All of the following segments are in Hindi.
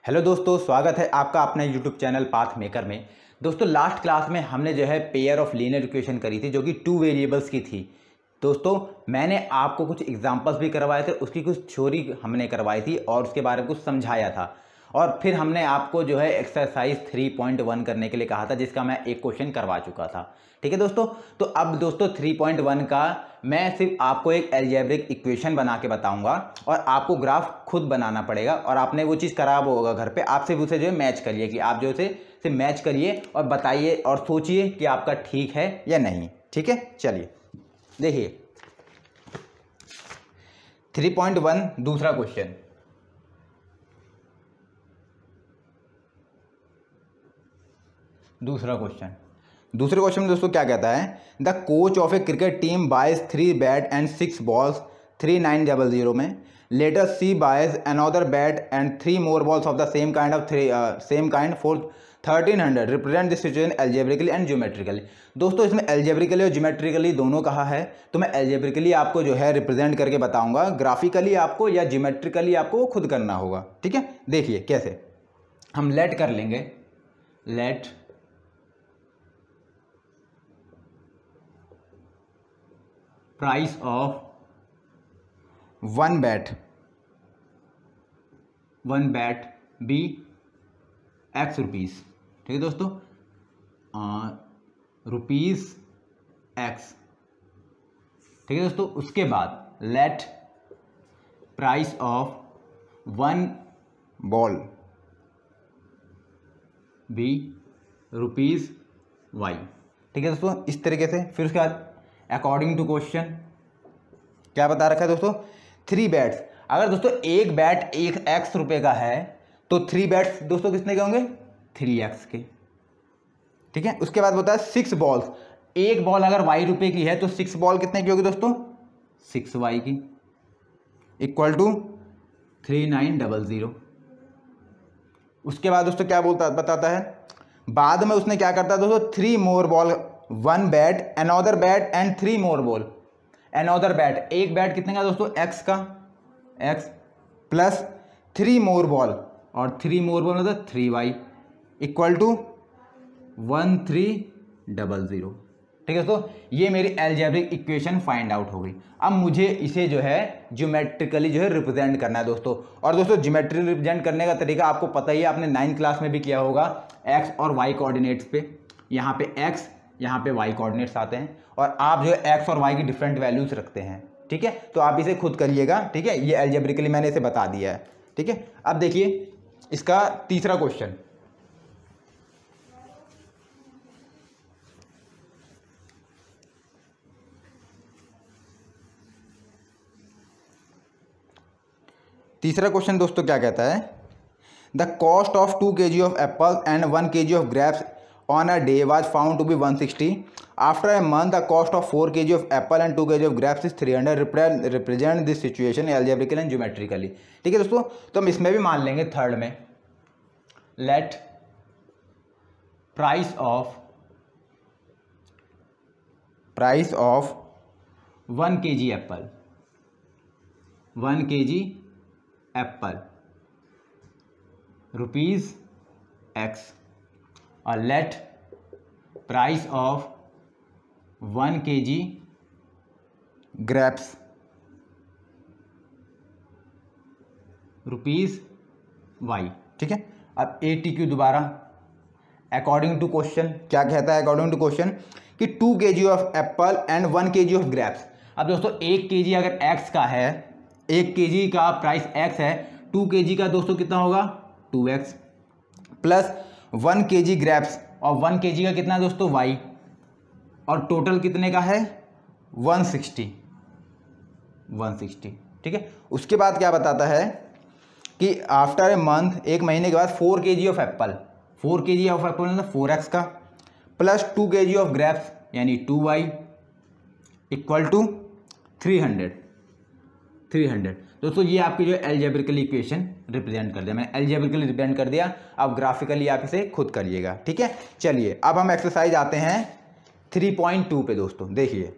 हेलो दोस्तों, स्वागत है आपका अपने यूट्यूब चैनल पाथ मेकर में। दोस्तों लास्ट क्लास में हमने जो है पेयर ऑफ लीनियर इक्वेशन करी थी जो कि 2 वेरिएबल्स की थी। दोस्तों मैंने आपको कुछ एग्जांपल्स भी करवाए थे, उसकी कुछ थ्योरी हमने करवाई थी और उसके बारे में कुछ समझाया था। और फिर हमने आपको जो है एक्सरसाइज 3.1 करने के लिए कहा था, जिसका मैं एक क्वेश्चन करवा चुका था। ठीक है दोस्तों, तो अब दोस्तों 3.1 का मैं सिर्फ आपको एक अलजेब्रिक इक्वेशन बना के बताऊंगा और आपको ग्राफ खुद बनाना पड़ेगा। और आपने वो चीज़ करा होगा घर पे, आप सिर्फ उसे जो है मैच करिए कि आप जो उसे सिर्फ मैच करिए और बताइए और सोचिए कि आपका ठीक है या नहीं। ठीक है, चलिए देखिए 3.1 दूसरा क्वेश्चन। दूसरे क्वेश्चन में दोस्तों क्या कहता है, the coach of a cricket team buys 3 bat and 6 balls 3900 में। Later she buys another bat and 3 more balls of the same kind for 1300। Represent this situation algebraically and geometrically. दोस्तों इसमें एल्जेब्रिकली और ज्योमेट्रिकली दोनों कहा है, तो मैं एल्जेब्रिकली आपको जो है रिप्रेजेंट करके बताऊंगा, ग्राफिकली आपको या ज्योमेट्रिकली आपको वो खुद करना होगा। ठीक है, देखिए कैसे हम लेट कर लेंगे। Let price of one bat be x rupees. ठीक है दोस्तों, रुपीज़ एक्स। ठीक है दोस्तों, उसके बाद let price of one ball be rupees y. ठीक है दोस्तों, इस तरीके से। फिर उसके बाद अकॉर्डिंग टू क्वेश्चन क्या बता रखा है दोस्तों, 3 बैट्स। अगर दोस्तों एक बैट एक एक्स रुपये का है तो 3 बैट्स दोस्तों कितने के होंगे, 3x के। ठीक है, उसके बाद बोलता है 6 बॉल्स। एक बॉल अगर वाई रुपये की है तो 6 बॉल कितने की होगी दोस्तों, 6y की, इक्वल टू 3900। उसके बाद दोस्तों क्या बताता है, बाद में उसने क्या करता है दोस्तों, 3 more ball 1 bat another bat and 3 more ball. Another bat, एक बैट कितने का दोस्तों, x का, x प्लस 3 मोर बॉल, और 3 मोर बॉल मतलब 3y, इक्वल टू 1300। ठीक है दोस्तों, ये मेरी अलजेब्रिक इक्वेशन फाइंड आउट हो गई। अब मुझे इसे जो है ज्योमेट्रिकली जो है रिप्रेजेंट करना है दोस्तों। और दोस्तों ज्योमेट्रिकली रिप्रेजेंट करने का तरीका आपको पता ही है, आपने 9th क्लास में भी किया होगा। एक्स और वाई कोऑर्डिनेट्स पे, यहाँ पे एक्स यहाँ पे वाई कोऑर्डिनेट्स आते हैं और आप जो है एक्स और वाई की डिफरेंट वैल्यूज रखते हैं। ठीक है, तो आप इसे खुद करिएगा। ठीक है, ये अलजेब्रिकली मैंने इसे बता दिया है। ठीक है, अब देखिए इसका तीसरा क्वेश्चन। तीसरा क्वेश्चन दोस्तों क्या कहता है, the cost of 2 kg of apple and 1 kg of grapes on a day was found to be 160। After a month the cost of 4 kg of apple and 2 kg of grapes is 300। Represent this situation algebraically and geometrically. ठीक है दोस्तों, तो हम इसमें भी मान लेंगे थर्ड में, let price of 1 kg apple, 1 kg apple rupees x, और let price of 1 kg grapes rupees y. ठीक है, अब ATQ दोबारा अकॉर्डिंग टू क्वेश्चन क्या कहता है, अकॉर्डिंग टू क्वेश्चन कि 2 kg of apple and 1 kg of grapes. अब दोस्तों 1 kg अगर x का है, 1 kg का प्राइस x है, 2 kg का दोस्तों कितना होगा 2x, प्लस 1 kg ग्रेप्स, और 1 kg का कितना है दोस्तों y, और टोटल कितने का है 160। ठीक है, उसके बाद क्या बताता है कि आफ्टर ए मंथ, एक महीने के बाद 4 kg of Apple, 4 kg of Apple मतलब 4x का, प्लस 2 kg ऑफ ग्रेप्स यानी 2y, इक्वल टू 300। दोस्तों ये आपकी जो है अलजेब्रिकल इक्वेशन रिप्रेजेंट कर दिया, मैंने अलजेब्रिकली रिप्रेजेंट कर दिया। अब ग्राफिकली आप इसे खुद करिएगा। ठीक है, चलिए अब हम एक्सरसाइज आते हैं 3.2 पे दोस्तों। देखिए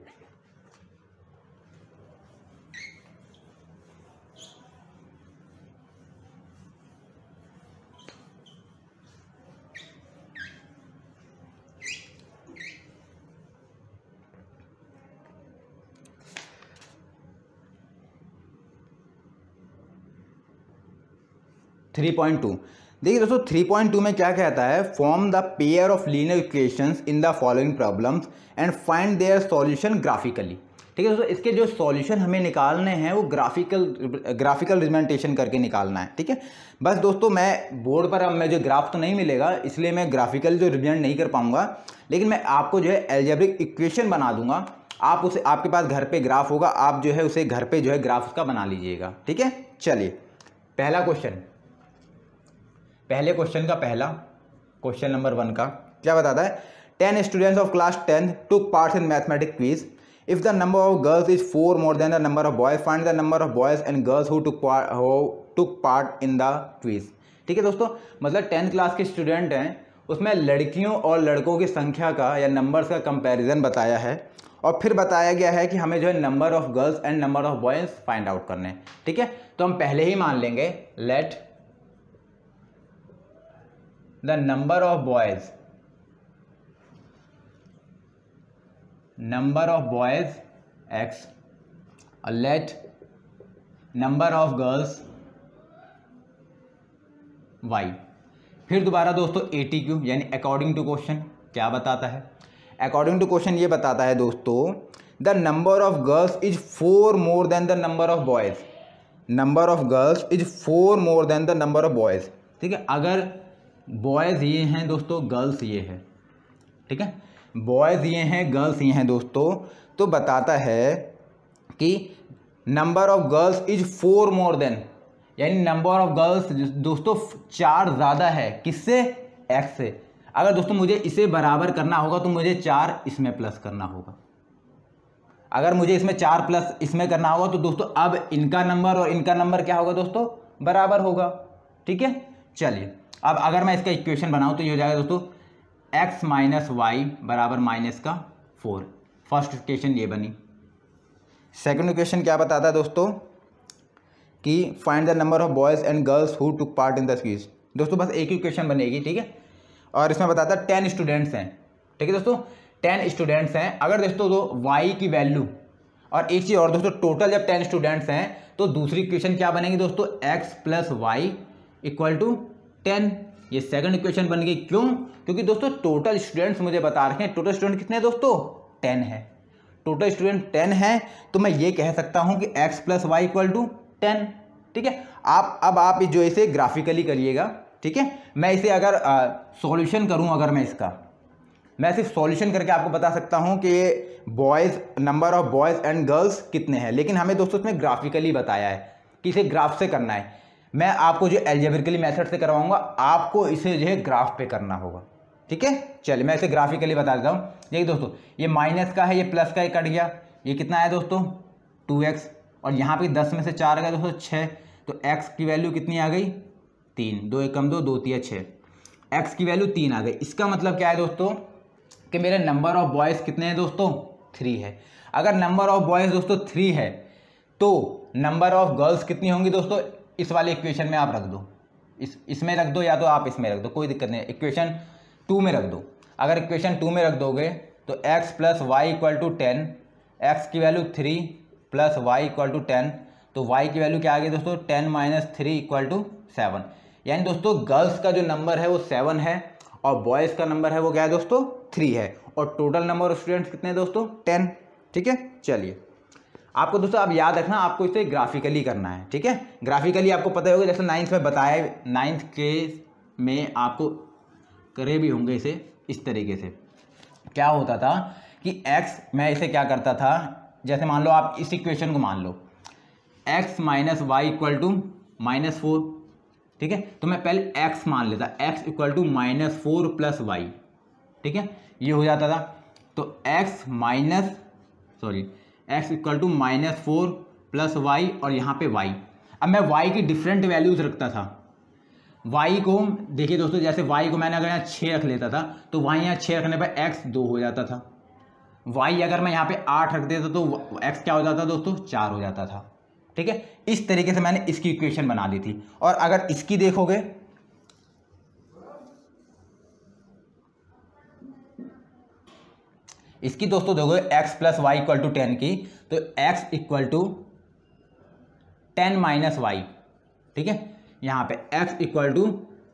3.2। देखिए दोस्तों 3.2 में क्या कहता है, form the pair of linear equations in the following problems and find their solution graphically. ठीक है दोस्तों, इसके जो सॉल्यूशन हमें निकालने हैं वो ग्राफिकल रिप्रेजेंटेशन करके निकालना है। ठीक है, बस दोस्तों मैं बोर्ड पर अब मुझे ग्राफ तो नहीं मिलेगा, इसलिए मैं ग्राफिकल जो रिप्रेजेंट नहीं कर पाऊंगा, लेकिन मैं आपको जो है अलजेब्रिक इक्वेशन बना दूंगा। आप उसे, आपके पास घर पे ग्राफ होगा, आप जो है उसे घर पे जो है ग्राफ उसका बना लीजिएगा। ठीक है, चलिए पहला क्वेश्चन, पहले क्वेश्चन का पहला क्वेश्चन नंबर 1 का क्या बताता है, 10 students of class 10 took parts in mathematics quiz. If the number of girls is 4 more than the number of boys, find the number of boys and girls who took part in the quiz. ठीक है दोस्तों, मतलब 10th क्लास के स्टूडेंट हैं, उसमें लड़कियों और लड़कों की संख्या का या नंबर्स का कंपैरिजन बताया है, और फिर बताया गया है कि हमें जो है number of girls and number of boys find out करने हैं। ठीक है, तो हम पहले ही मान लेंगे let the number of boys x और let number of girls y। फिर दोबारा दोस्तों ATQ यानी अकॉर्डिंग टू क्वेश्चन क्या बताता है, अकॉर्डिंग टू क्वेश्चन ये बताता है दोस्तों, the number of girls is 4 more than the number of boys, number of girls is 4 more than the number of boys. ठीक है, अगर बॉयज़ ये हैं दोस्तों, गर्ल्स ये है, ठीक है, बॉयज़ ये हैं, गर्ल्स ये हैं दोस्तों, तो बताता है कि number of girls is 4 more than, यानी नंबर ऑफ गर्ल्स दोस्तों 4 ज़्यादा है किससे, x से। अगर दोस्तों मुझे इसे बराबर करना होगा तो मुझे 4 इसमें प्लस करना होगा, अगर मुझे इसमें 4 प्लस इसमें करना होगा तो दोस्तों अब इनका नंबर और इनका नंबर क्या होगा दोस्तों, बराबर होगा। ठीक है, चलिए अब अगर मैं इसका इक्वेशन बनाऊं तो ये हो जाएगा दोस्तों x माइनस वाई बराबर माइनस का 4। फर्स्ट इक्वेशन ये बनी। सेकंड इक्वेशन क्या बताता है दोस्तों कि find the number of boys and girls who took part in the quiz. दोस्तों बस एक ही इक्वेशन बनेगी, ठीक है, और इसमें बताता है 10 स्टूडेंट्स हैं। ठीक है दोस्तों, 10 स्टूडेंट्स हैं, अगर दोस्तों तो y की वैल्यू, और एक चीज़ और दोस्तों, टोटल जब 10 स्टूडेंट्स हैं तो दूसरी इक्वेशन क्या बनेगी दोस्तों, x plus y equal to 10। ये सेकंड इक्वेशन बन गई। क्यों? क्योंकि दोस्तों टोटल स्टूडेंट्स मुझे बता रखे हैं, टोटल स्टूडेंट कितने हैं दोस्तों, 10 है, टोटल स्टूडेंट 10 है, तो मैं ये कह सकता हूं कि x plus y equal to 10। ठीक है, आप जो इसे ग्राफिकली करिएगा। ठीक है, मैं इसे अगर सॉल्यूशन करूं, अगर मैं सिर्फ सॉल्यूशन करके आपको बता सकता हूं कि boys, number of boys and girls कितने हैं, लेकिन हमें दोस्तों इसमें ग्राफिकली बताया है कि इसे ग्राफ से करना है। मैं आपको जो अलजेब्रिकली मेथड से करवाऊंगा, आपको इसे जो है ग्राफ पे करना होगा। ठीक है, चलिए मैं इसे ग्राफिकली बता देता हूँ। देखिए दोस्तों, ये माइनस का है, ये प्लस का, ये कट गया, ये कितना है दोस्तों 2x, और यहाँ पे 10 में से 4 आ गया दोस्तों 6, तो x की वैल्यू कितनी आ गई 3, 2 एकम 2, 2 3 6, x की वैल्यू 3 आ गई। इसका मतलब क्या है दोस्तों कि मेरे नंबर ऑफ बॉयज़ कितने हैं दोस्तों 3 है। अगर नंबर ऑफ बॉयज़ दोस्तों 3 है तो नंबर ऑफ गर्ल्स कितनी होंगी दोस्तों, इस वाले इक्वेशन में आप रख दो, इसमें रख दो, या तो आप इसमें रख दो, कोई दिक्कत नहीं, इक्वेशन 2 में रख दो। अगर इक्वेशन 2 में रख दोगे तो x plus y equal to 10, x की value 3 plus y equal to 10, तो y की वैल्यू क्या आ गई दोस्तों 10 माइनस 3 इक्वल टू 7। यानी दोस्तों गर्ल्स का जो नंबर है वो 7 है और बॉयज़ का नंबर है वो क्या है दोस्तों 3 है, और टोटल नंबर ऑफ स्टूडेंट्स कितने हैं दोस्तों 10। ठीक है, चलिए आपको दोस्तों आप याद रखना, आपको इसे ग्राफिकली करना है। ठीक है, ग्राफिकली आपको पता होगा, जैसे 9th में बताया, 9th के में आपको करे भी होंगे इसे इस तरीके से। क्या होता था कि x, मैं इसे क्या करता था, जैसे मान लो आप इस इक्वेशन को मान लो x minus y equal to -4। ठीक है, तो मैं पहले x मान लेता, x equal to -4 plus y. ठीक है, ये हो जाता था, तो x equal to -4 plus y, और यहाँ पे y। अब मैं y की डिफरेंट वैल्यूज रखता था। y को देखिए दोस्तों, जैसे y को मैंने अगर यहाँ 6 रख लेता था तो y यहाँ 6 रखने पर x 2 हो जाता था। y अगर मैं यहाँ पे 8 रख देता तो x क्या हो जाता दोस्तों 4 हो जाता था। ठीक है, इस तरीके से मैंने इसकी इक्वेशन बना दी थी। और अगर इसकी देखोगे, इसकी दोस्तों देखोगे x plus y equal to 10 की, तो x equal to 10 minus y. ठीक है, यहाँ पे x equal to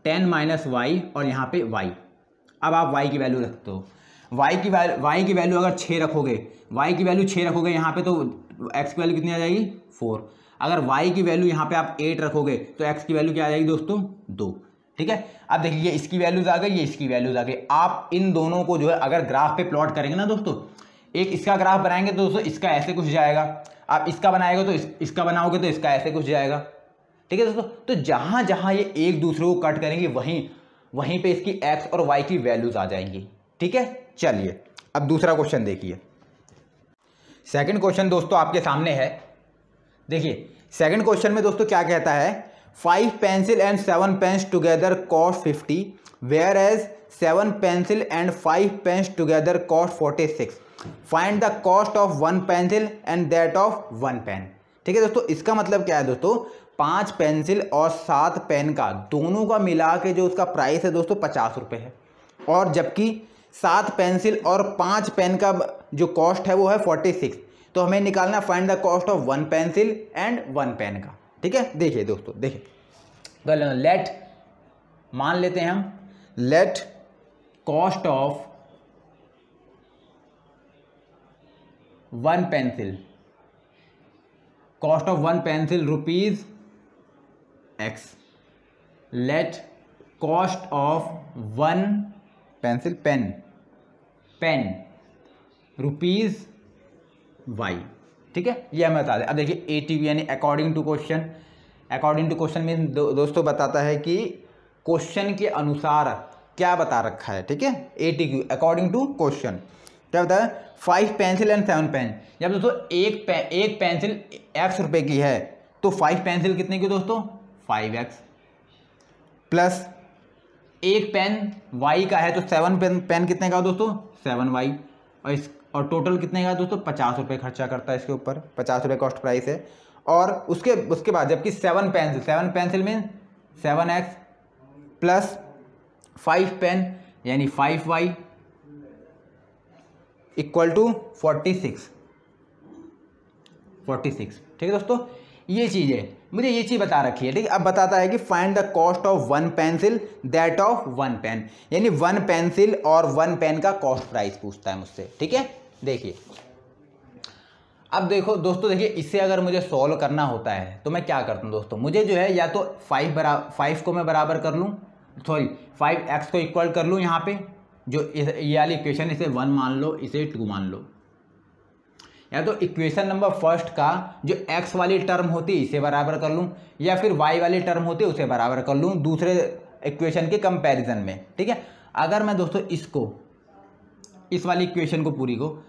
10 minus y और यहाँ पे y। अब आप y की वैल्यू रखते हो, y की वैल्यू अगर 6 रखोगे, y की वैल्यू 6 रखोगे यहाँ पे तो x की वैल्यू कितनी आ जाएगी 4। अगर y की वैल्यू यहाँ पे आप 8 रखोगे तो x की वैल्यू क्या आ जाएगी दोस्तों 2। ठीक है, अब देखिए इसकी वैल्यूज आ गई, ये इसकी वैल्यूज आ गई। आप इन दोनों को जो है अगर ग्राफ पे प्लॉट करेंगे ना दोस्तों, एक इसका ग्राफ बनाएंगे तो दोस्तों इसका ऐसे कुछ जाएगा, आप इसका बनाएगा तो इसका बनाओगे तो इसका ऐसे कुछ जाएगा। ठीक है दोस्तों, तो जहां जहां ये एक दूसरे को कट करेंगे वहीं पे इसकी x और y की वैल्यूज आ जाएंगी। ठीक है, चलिए अब दूसरा क्वेश्चन देखिए। सेकंड क्वेश्चन दोस्तों आपके सामने है। देखिए सेकंड क्वेश्चन में दोस्तों क्या कहता है, 5 pencil and 7 pens together cost 50 whereas 7 pencil and 5 pens together cost 46। Find the cost of 1 pencil and that of 1 pen. ठीक है दोस्तों, इसका मतलब क्या है दोस्तों, 5 पेंसिल और 7 पेन का दोनों का मिला के जो उसका प्राइस है दोस्तों 50 रुपये है, और जबकि 7 पेंसिल और 5 पेन का जो कॉस्ट है वो है 46। तो हमें निकालना find the cost of 1 pencil and 1 pen का। ठीक है, देखिए दोस्तों, देखिए तो लेट मान लेते हैं हम, let cost of 1 pencil, cost of 1 pencil rupees x, let cost of 1 pencil pen rupees y। ठीक है, ये हमें बता दें। अब देखिए ATQ यानी according to question, according to question में दोस्तों बताता है कि क्वेश्चन के अनुसार क्या बता रखा है। ठीक है, ATQ अकॉर्डिंग टू क्वेश्चन क्या बता है, 5 पेंसिल एंड 7 पेन। जब दोस्तों एक पेंसिल x रुपए की है तो 5 पेंसिल कितने की दोस्तों 5x, प्लस एक पेन y का है तो 7 पेन कितने का दोस्तों 7y, और टोटल कितने का दोस्तों 50 रुपये खर्चा करता है इसके ऊपर, 50 रुपये कॉस्ट प्राइस है। और उसके बाद जबकि 7 पेंसिल में 7x प्लस 5 पेन यानी 5y इक्वल टू 46। ठीक है दोस्तों, ये चीज़ है, मुझे ये चीज़ बता रखी है। ठीक है, अब बताता है कि find the cost of 1 pencil that of 1 pen, यानी 1 पेंसिल और 1 पेन का कॉस्ट प्राइस पूछता है मुझसे। ठीक है, देखिए अब देखो दोस्तों, देखिए इससे अगर मुझे सॉल्व करना होता है तो मैं क्या करता हूँ दोस्तों, मुझे जो है या तो 5 को मैं बराबर कर लूँ, सॉरी 5x को इक्वल कर लूँ, यहाँ पे जो ये वाली इक्वेशन इसे 1 मान लो, इसे 2 मान लो, या तो इक्वेशन नंबर फर्स्ट का जो x वाली टर्म होती है इसे बराबर कर लूँ, या फिर y वाली टर्म होती है उसे बराबर कर लूँ दूसरे इक्वेशन के कंपैरिजन में। ठीक है, अगर मैं दोस्तों इस वाली इक्वेशन को पूरी को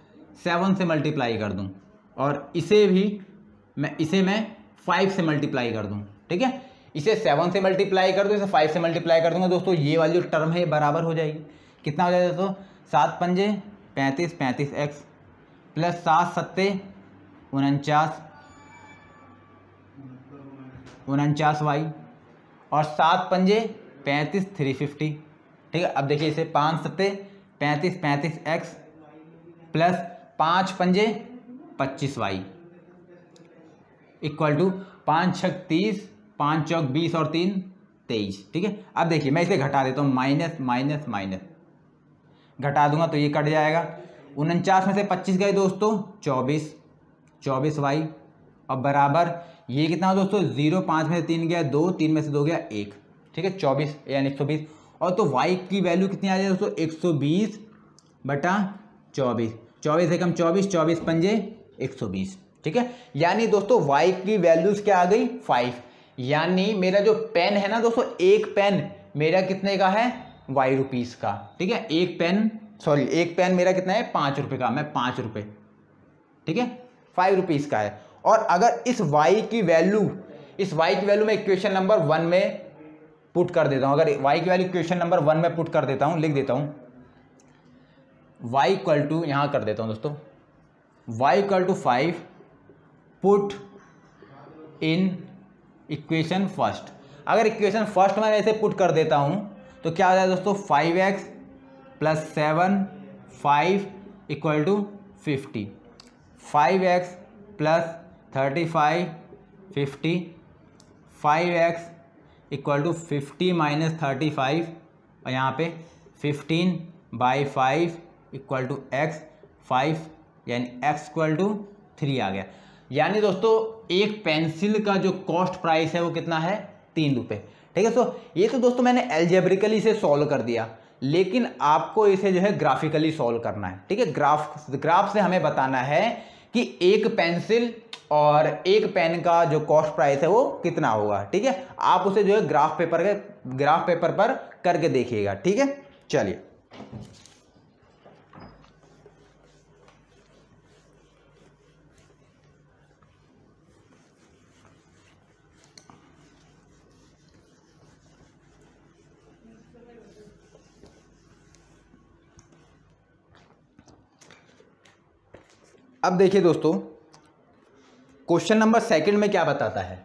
7 से मल्टीप्लाई कर दूं और इसे मैं 5 से मल्टीप्लाई कर दूं। ठीक है, इसे 7 से मल्टीप्लाई कर दूं, इसे 5 से मल्टीप्लाई कर दूंगा दोस्तों, ये वाली जो टर्म है बराबर हो जाएगी। कितना हो जाएगा दोस्तों 7 पंजे 35, 35x प्लस 7 सत्ते 49y और 7 पंजे 35, 350। ठीक है, अब देखिए इसे 5 सत्ते 35, 35x प्लस 5 पंजे 25y इक्वल टू 5 छक 30, 5 चौक 20 और 3 23। ठीक है, अब देखिए मैं इसे घटा देता हूँ, माइनस माइनस माइनस घटा दूंगा तो ये कट जाएगा। 49 में से 25 गए दोस्तों 24y और बराबर ये कितना हो दोस्तों 0, 5 में से 3 गया 2, 3 में से 2 गया 1। ठीक है, 24 यानी 120, और तो y की वैल्यू कितनी आ जाए दोस्तों 120 बटा 24, 24 एकम 24, 24 पंजे 120। ठीक है, यानी दोस्तों y की वैल्यूज क्या आ गई 5, यानी मेरा जो पेन है ना दोस्तों, एक पेन मेरा कितने का है y रुपीस का। ठीक है, एक पेन मेरा कितना है 5 रुपये का, मैं 5 रुपये, ठीक है 5 रुपीस का है। और अगर इस y की वैल्यू मैं इक्वेशन नंबर 1 में पुट कर देता हूं, अगर y की वैल्यू इक्वेशन नंबर 1 में पुट कर देता हूं, लिख देता हूं y इक्वल टू, यहां कर देता हूं दोस्तों y equal to 5 put in equation first. अगर इक्वेशन फर्स्ट में ऐसे पुट कर देता हूं तो क्या हो जाए दोस्तों 5x plus 7 5 equal to 50, 5x plus 35 50, 5x equal to 50 minus 35 और यहाँ पे 15/5 इक्वल टू x 5 यानी x इक्वल टू 3 आ गया। यानी दोस्तों एक पेंसिल का जो कॉस्ट प्राइस है वो कितना है, 3 रुपये। ठीक है। सो ये तो दोस्तों मैंने एल्जेब्रिकली से सॉल्व कर दिया, लेकिन आपको इसे जो है ग्राफिकली सॉल्व करना है। ठीक है। ग्राफ से हमें बताना है कि एक पेंसिल और एक पेन का जो कॉस्ट प्राइस है वो कितना होगा। ठीक है। आप उसे जो है ग्राफ पेपर पर करके देखिएगा। ठीक है। चलिए अब देखिए दोस्तों, क्वेश्चन नंबर 2 में क्या बताता है।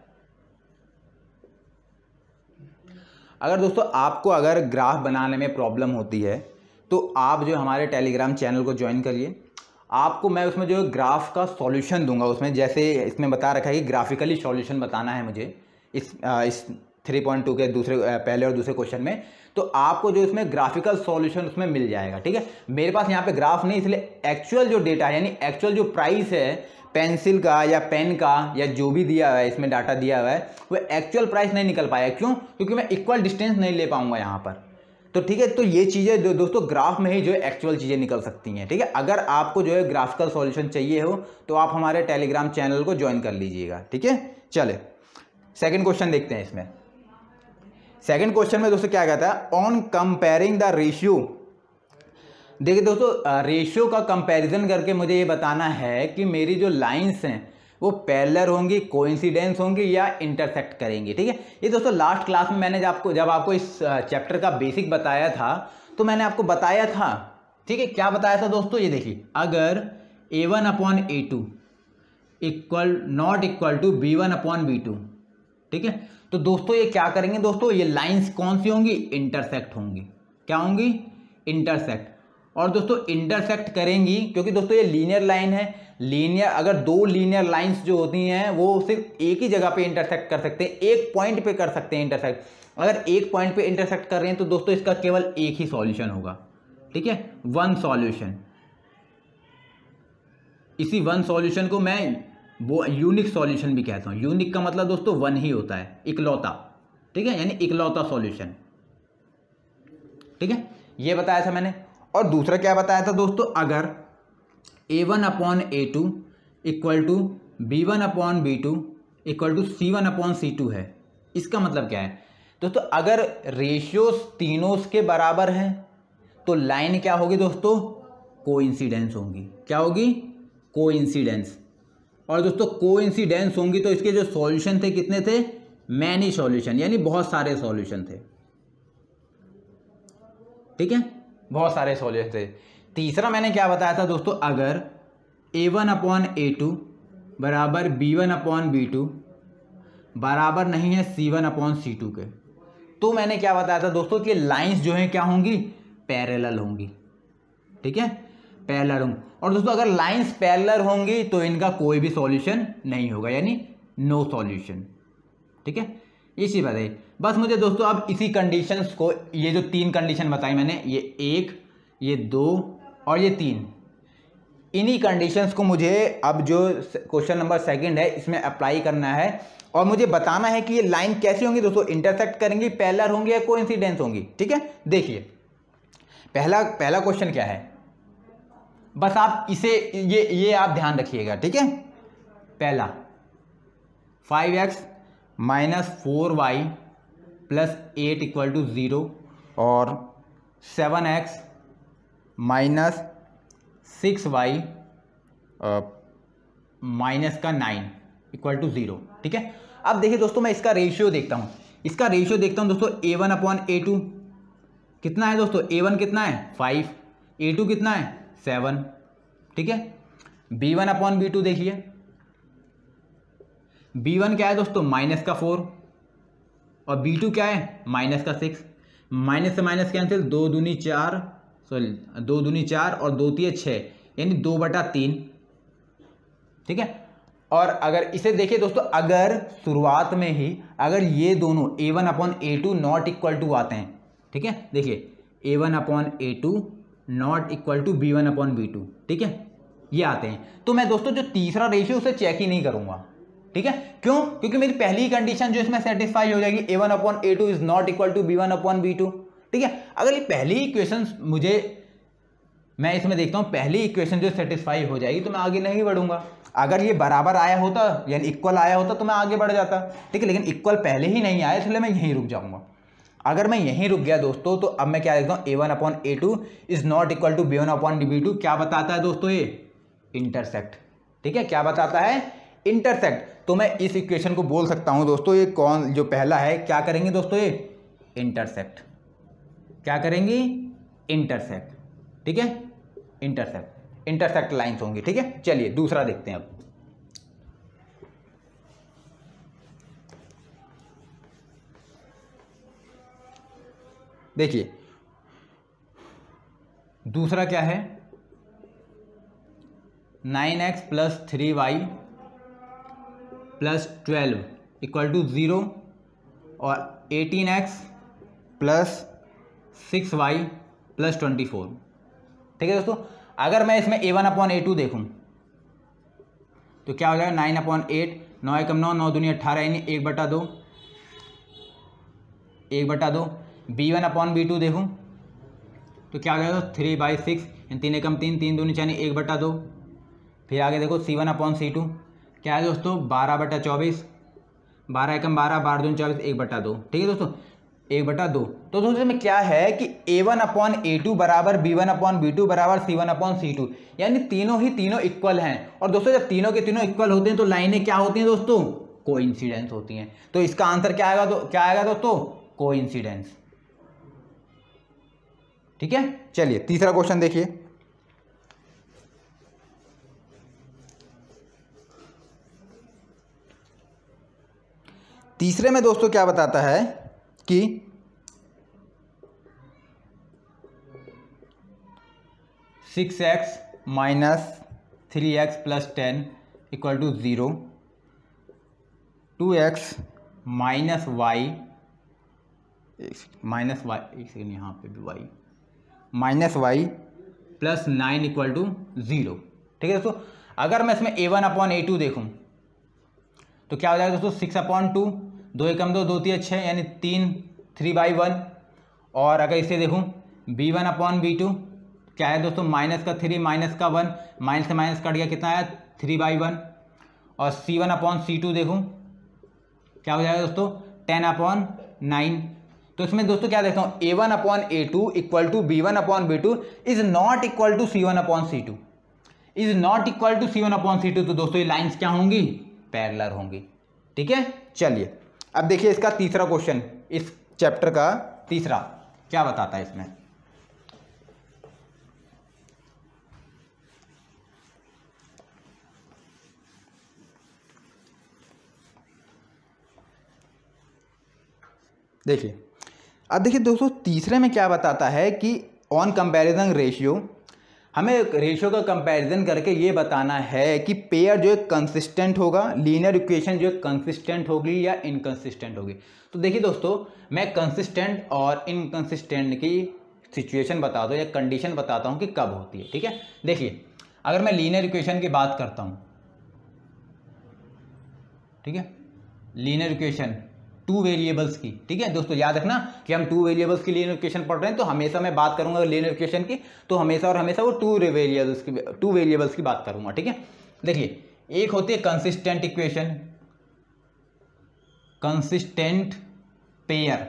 अगर दोस्तों आपको अगर ग्राफ बनाने में प्रॉब्लम होती है तो आप जो हमारे टेलीग्राम चैनल को ज्वाइन करिए। आपको मैं उसमें जो ग्राफ का सॉल्यूशन दूंगा, उसमें जैसे इसमें बता रखा है कि ग्राफिकली सॉल्यूशन बताना है मुझे इस 3.2 के पहले और दूसरे क्वेश्चन में, तो आपको जो इसमें ग्राफिकल सॉल्यूशन उसमें मिल जाएगा। ठीक है। मेरे पास यहाँ पे ग्राफ नहीं, इसलिए एक्चुअल जो डेटा है यानी एक्चुअल जो प्राइस है पेंसिल का या पेन का या जो भी दिया हुआ है, इसमें डाटा दिया हुआ है, वो एक्चुअल प्राइस नहीं निकल पाया। क्यों? क्योंकि मैं इक्वल डिस्टेंस नहीं ले पाऊंगा यहाँ पर। तो ठीक है, तो ये चीज़ें दोस्तों ग्राफ में ही जो है एक्चुअल चीज़ें निकल सकती हैं। ठीक है। अगर आपको जो है ग्राफिकल सॉल्यूशन चाहिए हो तो आप हमारे टेलीग्राम चैनल को ज्वाइन कर लीजिएगा। ठीक है। चले सेकंड क्वेश्चन देखते हैं। इसमें सेकंड क्वेश्चन में दोस्तों क्या कहता है, ऑन कंपेयरिंग द रेशियो। देखिए दोस्तों, रेशियो का कंपैरिजन करके मुझे ये बताना है कि मेरी जो लाइंस हैं वो पैरेलल होंगी, कोइंसिडेंस होंगी या इंटरसेक्ट करेंगी। ठीक है। ये दोस्तों लास्ट क्लास में मैंने जब आपको इस चैप्टर का बेसिक बताया था तो मैंने आपको बताया था। ठीक है। क्या बताया था दोस्तों, ये देखिए, अगर A1/A2 not equal to B1/B2। ठीक है। तो दोस्तों ये क्या करेंगे दोस्तों, ये लाइंस कौन सी होंगी, इंटरसेक्ट होंगी। क्या होंगी, इंटरसेक्ट। और दोस्तों इंटरसेक्ट करेंगी क्योंकि दोस्तों ये लीनियर लाइन है। लीनियर, अगर दो लीनियर लाइंस जो होती हैं वो सिर्फ एक ही जगह पे इंटरसेक्ट कर सकते हैं, एक पॉइंट पे कर सकते हैं इंटरसेक्ट। अगर एक पॉइंट पे इंटरसेक्ट कर रहे हैं तो दोस्तों इसका केवल एक ही सॉल्यूशन होगा। ठीक है, वन सॉल्यूशन। इसी वन सॉल्यूशन को मैं वो यूनिक सॉल्यूशन भी कहता हूँ। यूनिक का मतलब दोस्तों वन ही होता है, इकलौता। ठीक है, यानी इकलौता सॉल्यूशन। ठीक है, ये बताया था मैंने। और दूसरा क्या बताया था दोस्तों, अगर A1/A2 equal to B1/B2 equal to C1/C2 है। इसका मतलब क्या है दोस्तों, अगर रेशियोज तीनों के बराबर हैं तो लाइन क्या होगी दोस्तों, कोइंसिडेंस होंगी। क्या होगी, कोइंसिडेंस। और दोस्तों कोइंसिडेंस होंगी तो इसके जो सॉल्यूशन थे कितने थे, मैनी सॉल्यूशन, यानी बहुत सारे सॉल्यूशन थे। ठीक है, बहुत सारे सॉल्यूशन थे। तीसरा मैंने क्या बताया था दोस्तों, अगर A1/A2 बराबर B1/B2 बराबर नहीं है C1/C2 के, तो मैंने क्या बताया था दोस्तों कि लाइंस जो हैं क्या होंगी, पैरेलल होंगी। ठीक है, पैरेलल होंगी। और दोस्तों अगर लाइंस पैरेलल होंगी तो इनका कोई भी सॉल्यूशन नहीं होगा, यानी नो सॉल्यूशन। ठीक है, इसी बात है। बस मुझे दोस्तों अब इसी कंडीशंस को, ये जो तीन कंडीशन बताई मैंने, ये 1, ये 2 और ये 3, इन्हीं कंडीशंस को मुझे अब जो क्वेश्चन नंबर 2 है इसमें अप्लाई करना है। और मुझे बताना है कि ये लाइन कैसी होंगी दोस्तों, इंटरसेक्ट करेंगी, पैरेलल होंगी या कोइंसिडेंस होंगी। ठीक है, देखिए पहला क्वेश्चन क्या है, बस आप इसे ये आप ध्यान रखिएगा। ठीक है, पहला 5x minus 4y plus 8 equal to 0 और 7x माइनस 6y माइनस का 9 इक्वल टू 0। ठीक है, अब देखिए दोस्तों मैं इसका रेशियो देखता हूँ। दोस्तों A1/A2 कितना है दोस्तों, A1 कितना है 5, A2 कितना है 7। ठीक है, B1/B2 देखिए, B1 क्या है दोस्तों माइनस का 4 और B2 क्या है माइनस का 6। माइनस से माइनस कैंसिल, 2 दूनी 4 और 2 3 6, यानी 2/3। ठीक है, और अगर इसे देखिए दोस्तों, अगर शुरुआत में ही अगर ये दोनों a1/a2 नॉट इक्वल टू आते हैं, ठीक है, देखिए a1/a2 not equal to b1/b2, ठीक है, ये आते हैं, तो मैं दोस्तों जो तीसरा रेशियो उसे चेक ही नहीं करूंगा, ठीक है। क्यों? क्योंकि मेरी पहली कंडीशन जो इसमें सेटिस्फाई हो जाएगी, a1/a2 is not equal to b1/b2, ठीक है। अगर ये पहली इक्वेशन मैं इसमें देखता हूं पहली इक्वेशन जो सेटिस्फाई हो जाएगी तो मैं आगे नहीं बढ़ूंगा। अगर ये बराबर आया होता यानी इक्वल आया होता तो मैं आगे बढ़ जाता, ठीक है, लेकिन इक्वल पहले ही नहीं आया इसलिए मैं यहीं रुक जाऊंगा। अगर मैं यहीं रुक गया दोस्तों तो अब मैं क्या देखता हूं, a1/a2 is not equal to b1/b2 क्या बताता है दोस्तों, ये इंटरसेक्ट, ठीक है, क्या बताता है, इंटरसेक्ट। तो मैं इस इक्वेशन को बोल सकता हूं दोस्तों, ये कौन जो पहला है क्या करेंगे दोस्तों, ये इंटरसेक्ट, क्या करेंगे, इंटरसेक्ट, ठीक है, इंटरसेक्ट लाइंस होंगी, ठीक है। चलिए दूसरा देखते हैं अब। देखिए दूसरा क्या है, 9x + 3y + 12 = 0 और 18x + 6y + 24, ठीक है दोस्तों। अगर मैं इसमें a1/a2 देखूं तो क्या हो जाएगा, 9/8, 9 × 9, 9 दूनी 18 यानी 1/2, 1/2। b1/b2 देखूं तो क्या हो जाएगा, 3/6 यानी 3 × 3, 3 दूनी यानी 1/2। फिर आगे देखो c1/c2 क्या है दोस्तों, 12/24, 12 × 12, 12 दूनी 24, 1/2, ठीक है दोस्तों, 1/2। तो दोस्तों में क्या है कि a1/a2 बराबर b1/b2 बराबर c1/c2, यानी तीनों ही तीनों इक्वल हैं। और दोस्तों जब तीनों के तीनों इक्वल होते हैं तो लाइनें क्या होती हैं दोस्तों, कोइंसिडेंस होती हैं। तो इसका आंसर क्या आएगा, तो क्या आएगा दोस्तों, कोइंसिडेंस, ठीक है। चलिए तीसरा क्वेश्चन देखिए। तीसरे में दोस्तों क्या बताता है कि 6x - 3x + 10 = 0, 2x - y एक सेकेंड, यहाँ पे भी y -y + 9 = 0, ठीक है दोस्तों। अगर मैं इसमें a1/a2 देखूं तो क्या हो जाएगा दोस्तों, 6/2, 2 × 2, 2 × 3 6 यानी 3/1। और अगर इसे देखूं b1/b2 क्या है दोस्तों, -3 -1, माइनस से माइनस कट गया, कितना आया, 3/1। और c1/c2 देखूं क्या हो जाएगा दोस्तों, 10/9। तो इसमें दोस्तों क्या देखता हूं, a1/a2 = b1/b2 is not equal to c1/c2, is not equal to c1/c2। तो दोस्तों ये लाइंस क्या होंगी, पैरेलल होंगी, ठीक है। चलिए अब देखिए इसका तीसरा क्वेश्चन, इस चैप्टर का तीसरा क्या बताता है इसमें। देखिए अब देखिए दोस्तों तीसरे में क्या बताता है कि ऑन कंपैरिजन रेशियो, हमें रेशियो का कंपैरिजन करके ये बताना है कि पेयर जो है कंसिस्टेंट होगा, लीनियर इक्वेशन जो है कंसिस्टेंट होगी या इनकंसिस्टेंट होगी। तो देखिए दोस्तों मैं कंसिस्टेंट और इनकंसिस्टेंट की सिचुएशन बता दो या कंडीशन बताता हूँ कि कब होती है, ठीक है। देखिए अगर मैं लीनियर इक्वेशन की बात करता हूँ, ठीक है, लीनियर इक्वेशन 2 वेरिएबल्स की, ठीक है दोस्तों, याद रखना कि हम 2 वेरिएबल्स की लीनियर इक्वेशन पढ़ रहे हैं, तो हमेशा मैं बात करूंगा लीनियर इक्वेशन की तो हमेशा और हमेशा वो 2 वेरिएबल्स की बात करूंगा, ठीक है। देखिए एक होती है कंसिस्टेंट इक्वेशन, कंसिस्टेंट पेयर,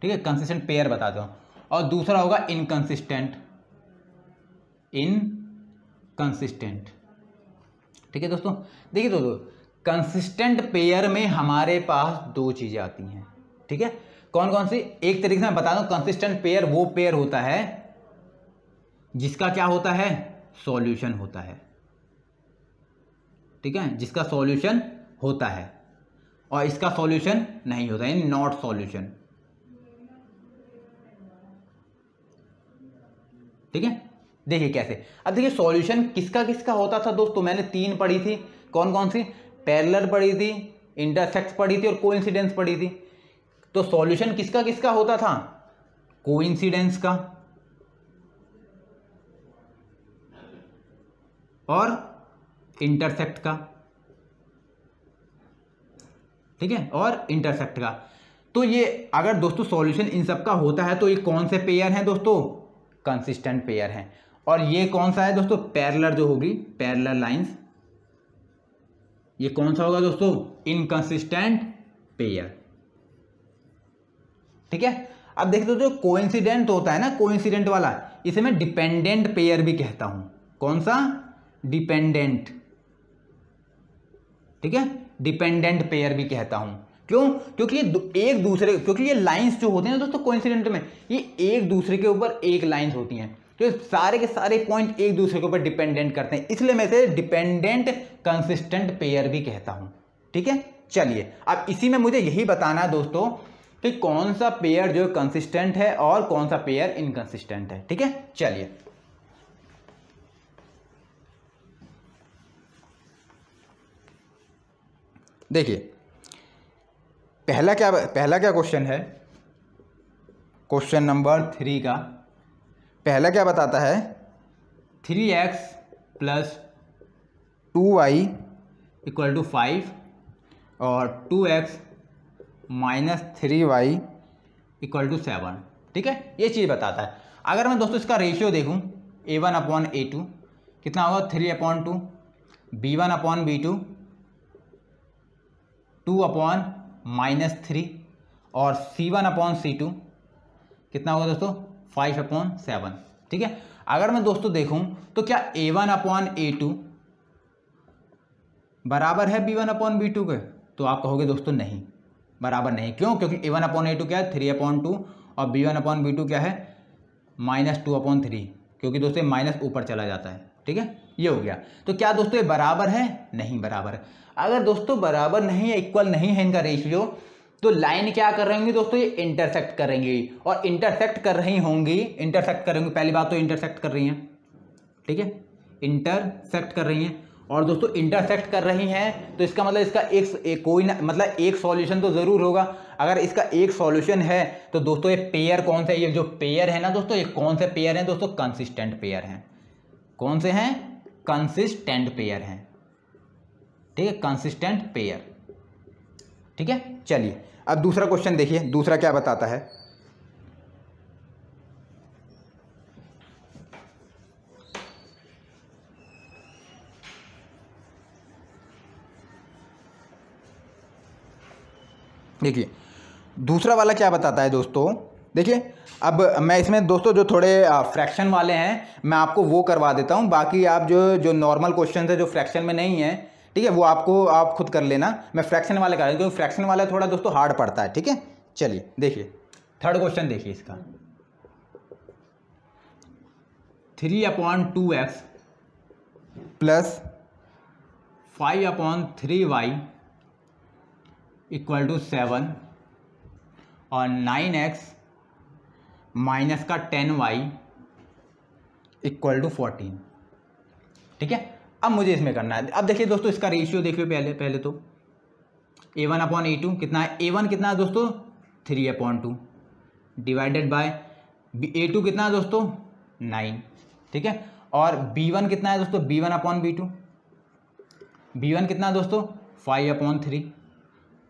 ठीक है, कंसिस्टेंट पेयर बताता हूं, और दूसरा होगा इनकंसिस्टेंट, इनकंसिस्टेंट, ठीक है दोस्तों। देखिए दोस्तों कंसिस्टेंट पेयर में हमारे पास 2 चीजें आती हैं, ठीक है, कौन कौन सी, एक तरीके से मैं बता दूं, कंसिस्टेंट पेयर वो पेयर होता है जिसका क्या होता है, सॉल्यूशन होता है, ठीक है, जिसका सॉल्यूशन होता है और इसका सॉल्यूशन नहीं होता है, नॉट सॉल्यूशन, ठीक है। देखिए कैसे, अब देखिए सॉल्यूशन किसका किसका होता था दोस्तों, मैंने 3 पढ़ी थी, कौन कौन सी? पैरेलल पढ़ी थी, इंटरसेक्ट पढ़ी थी और कोइंसिडेंस पढ़ी थी। तो सॉल्यूशन किसका किसका होता था? कोइंसिडेंस का और इंटरसेक्ट का, ठीक है, और इंटरसेक्ट का। तो ये अगर दोस्तों सॉल्यूशन इन सब का होता है तो ये कौन से पेयर हैं दोस्तों? कंसिस्टेंट पेयर हैं। और ये कौन सा है दोस्तों? पैरेलल जो होगी, पैरेलल लाइंस, ये कौन सा होगा दोस्तों? इनकंसिस्टेंट पेयर, ठीक है। अब देखिए दोस्तों, कोइंसिडेंट होता है ना, कोइंसिडेंट वाला, इसे मैं डिपेंडेंट पेयर भी कहता हूं। कौन सा? डिपेंडेंट, ठीक है, डिपेंडेंट पेयर भी कहता हूं। क्यों? क्योंकि ये एक दूसरे, क्योंकि ये लाइंस जो होती हैं दोस्तों कोइंसिडेंट में, ये एक दूसरे के ऊपर एक लाइंस होती हैं, तो सारे के सारे पॉइंट एक दूसरे के ऊपर डिपेंडेंट करते हैं, इसलिए मैं इसे डिपेंडेंट कंसिस्टेंट पेयर भी कहता हूं, ठीक है। चलिए, अब इसी में मुझे यही बताना है दोस्तों कि कौन सा पेयर जो कंसिस्टेंट है और कौन सा पेयर इनकंसिस्टेंट है, ठीक है। चलिए, देखिए पहला क्या क्वेश्चन है, क्वेश्चन नंबर 3 का पहला क्या बताता है? 3x + 2y = 5 और 2x - 3y = 7, ठीक है, ये चीज़ बताता है। अगर मैं दोस्तों इसका रेशियो देखूं, A1/A2 कितना होगा? 3/2, B1/B2 2/-3 और C1/C2 कितना होगा दोस्तों? 5/7, ठीक है। अगर मैं दोस्तों देखूं तो क्या A1/A2 बराबर है B1/B2 के? तो आप कहोगे दोस्तों नहीं, बराबर नहीं। क्यों? क्योंकि A1/A2 क्या है? 3/2 और B1/B2 क्या है? -2/3, क्योंकि दोस्तों माइनस ऊपर चला जाता है, ठीक है, ये हो गया। तो क्या दोस्तों ये बराबर है? नहीं बराबर है। अगर दोस्तों बराबर नहीं है, इक्वल नहीं है इनका रेशियो, तो लाइन क्या कर रही होंगी दोस्तों? ये इंटरसेक्ट कर रहेंगी, और इंटरसेक्ट कर रही होंगी, इंटरसेक्ट करेंगे, पहली बात तो इंटरसेक्ट कर रही हैं, ठीक है, इंटरसेक्ट कर रही हैं। और दोस्तों इंटरसेक्ट कर रही हैं तो इसका मतलब इसका एक कोई ना, मतलब एक सॉल्यूशन तो जरूर होगा। अगर इसका एक सॉल्यूशन है तो दोस्तों ये पेयर कौन सा? ये जो पेयर है ना दोस्तों, ये कौन से पेयर हैं दोस्तों? कंसिस्टेंट पेयर हैं। कौन से हैं? कंसिस्टेंट पेयर हैं, ठीक है, कंसिस्टेंट पेयर, ठीक है। चलिए, अब दूसरा क्वेश्चन देखिए, दूसरा क्या बताता है? देखिए दूसरा वाला क्या बताता है दोस्तों। देखिए, अब मैं इसमें दोस्तों जो थोड़े फ्रैक्शन वाले हैं मैं आपको वो करवा देता हूं, बाकी आप जो नॉर्मल क्वेश्चन है जो फ्रैक्शन में नहीं है, ठीक है, वो आप खुद कर लेना। मैं फ्रैक्शन वाले कर रहा हूं क्योंकि फ्रैक्शन वाला थोड़ा दोस्तों हार्ड पड़ता है, ठीक है। चलिए देखिए, थर्ड क्वेश्चन देखिए इसका, 3/2x + 5/3y = 7 और 9x - 10y = 14, ठीक है। अब मुझे इसमें करना है, अब देखिए दोस्तों इसका रेशियो देखिए, पहले तो A1/A2 कितना है? A1 कितना है दोस्तों? 3/2 डिवाइडेड बाय A2 कितना है दोस्तों? 9, ठीक है। और B1 कितना है दोस्तों? B1/B2 B1 कितना है दोस्तों? 5/3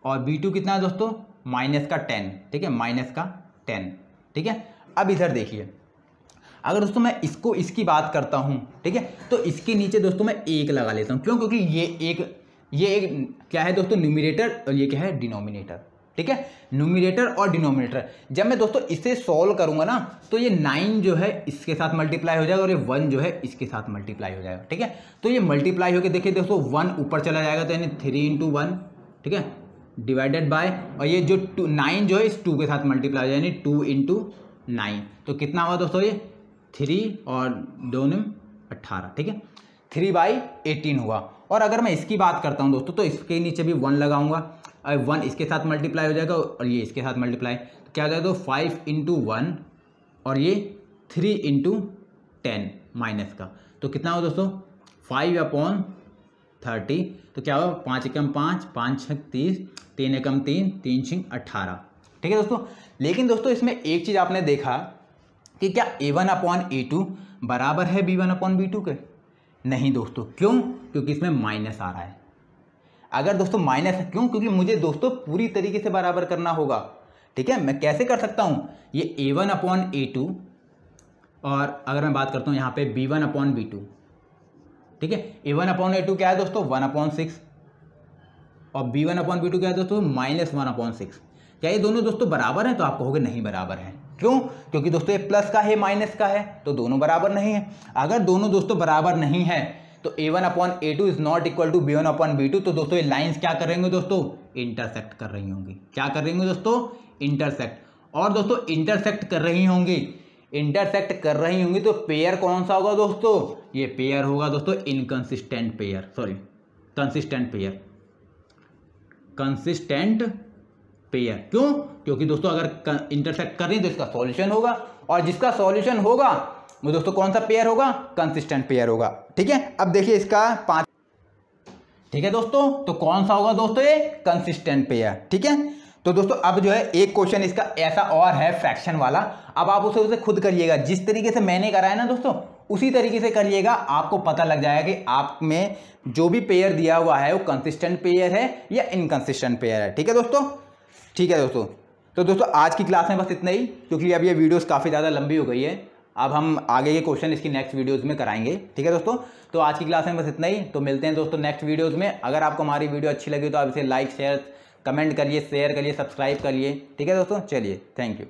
और B2 कितना है दोस्तों? -10, ठीक है, -10, ठीक है। अब इधर देखिए, अगर दोस्तों मैं इसकी बात करता हूं, ठीक है, तो इसके नीचे दोस्तों मैं 1 लगा लेता हूं। क्यों? क्योंकि ये एक क्या है दोस्तों? न्यूमरेटर, और ये क्या है? डिनोमिनेटर, ठीक है, न्यूमरेटर और डिनोमिनेटर। जब मैं दोस्तों इसे सॉल्व करूंगा ना तो ये 9 जो है इसके साथ मल्टीप्लाई हो जाएगा और ये 1 जो है इसके साथ मल्टीप्लाई हो जाएगा, ठीक है। तो ये मल्टीप्लाई होकर देखिए दोस्तों 1 ऊपर चला जाएगा, तो यानी 3 × 1, ठीक है, डिवाइडेड बाय, और ये जो 9 जो है इस 2 के साथ मल्टीप्लाई हो जाए, यानी 2 × 9, तो कितना हुआ दोस्तों? ये 3 और 2 9 18, ठीक है, 3/18 हुआ। और अगर मैं इसकी बात करता हूं दोस्तों तो इसके नीचे भी 1 लगाऊंगा, और 1 इसके साथ मल्टीप्लाई हो जाएगा और ये इसके साथ मल्टीप्लाई, तो क्या हो जाएगा? 5 × 1 और ये 3 × 10 माइनस का, तो कितना हो दोस्तों? 5/10 30, तो क्या होगा 5 एकम 5, 5 6 30, 3 एकम 3, 3 6 18। ठीक है दोस्तों, लेकिन दोस्तों इसमें एक चीज़ आपने देखा कि क्या A1/A2 बराबर है B1/B2 के? नहीं दोस्तों, क्यों? क्योंकि इसमें माइनस आ रहा है। अगर दोस्तों माइनस है, क्यों? क्योंकि मुझे दोस्तों पूरी तरीके से बराबर करना होगा। ठीक है, मैं कैसे कर सकता हूँ? ये A1/A2 और अगर मैं बात करता हूँ यहाँ पे B1/B2, ठीक है, A1/A2 क्या है दोस्तों? 1/6 और B1/B2 क्या है दोस्तों? -1/6। क्या ये दोनों दोस्तों बराबर हैं? तो आप कहोगे नहीं बराबर है। क्यों? क्योंकि दोस्तों ये प्लस का है, माइनस का है, तो दोनों बराबर नहीं है। अगर दोनों दोस्तों बराबर नहीं है तो A1/A2 is not equal to B1/B2, तो दोस्तों ये लाइंस क्या कर रही होंगी दोस्तों? इंटरसेक्ट कर रही होंगी। क्या कर रही होंगी दोस्तों? इंटरसेक्ट। और दोस्तों इंटरसेक्ट कर रही होंगी, इंटरसेक्ट कर रही होंगी, तो पेयर कौन सा होगा दोस्तों? ये पेयर होगा दोस्तों inconsistent pair, sorry consistent pair, consistent pair. क्यों? क्योंकि दोस्तों अगर इंटरसेक्ट कर रही है तो इसका सॉल्यूशन होगा, और जिसका सॉल्यूशन होगा वो दोस्तों कौन सा पेयर होगा? कंसिस्टेंट पेयर होगा। ठीक है, अब देखिए इसका 5। ठीक है दोस्तों, तो कौन सा होगा दोस्तों? ये कंसिस्टेंट पेयर। ठीक है, तो दोस्तों अब जो है एक क्वेश्चन इसका ऐसा और है फ्रैक्शन वाला, अब आप उसे खुद करिएगा। जिस तरीके से मैंने करा है ना दोस्तों, उसी तरीके से करिएगा, आपको पता लग जाएगा कि आप में जो भी पेयर दिया हुआ है वो कंसिस्टेंट पेयर है या इनकंसिस्टेंट पेयर है। ठीक है दोस्तों, ठीक है दोस्तों, तो दोस्तों आज की क्लास में बस इतना ही, क्योंकि अब ये वीडियोस काफ़ी ज़्यादा लंबी हो गई है। अब हम आगे के क्वेश्चन इसकी नेक्स्ट वीडियोस में कराएंगे। ठीक है दोस्तों, तो आज की क्लास में बस इतना ही, तो मिलते हैं दोस्तों नेक्स्ट वीडियोस में। अगर आपको हमारी वीडियो अच्छी लगी तो आप इसे लाइक शेयर कमेंट करिए, शेयर करिए, सब्सक्राइब करिए। ठीक है दोस्तों, चलिए, थैंक यू।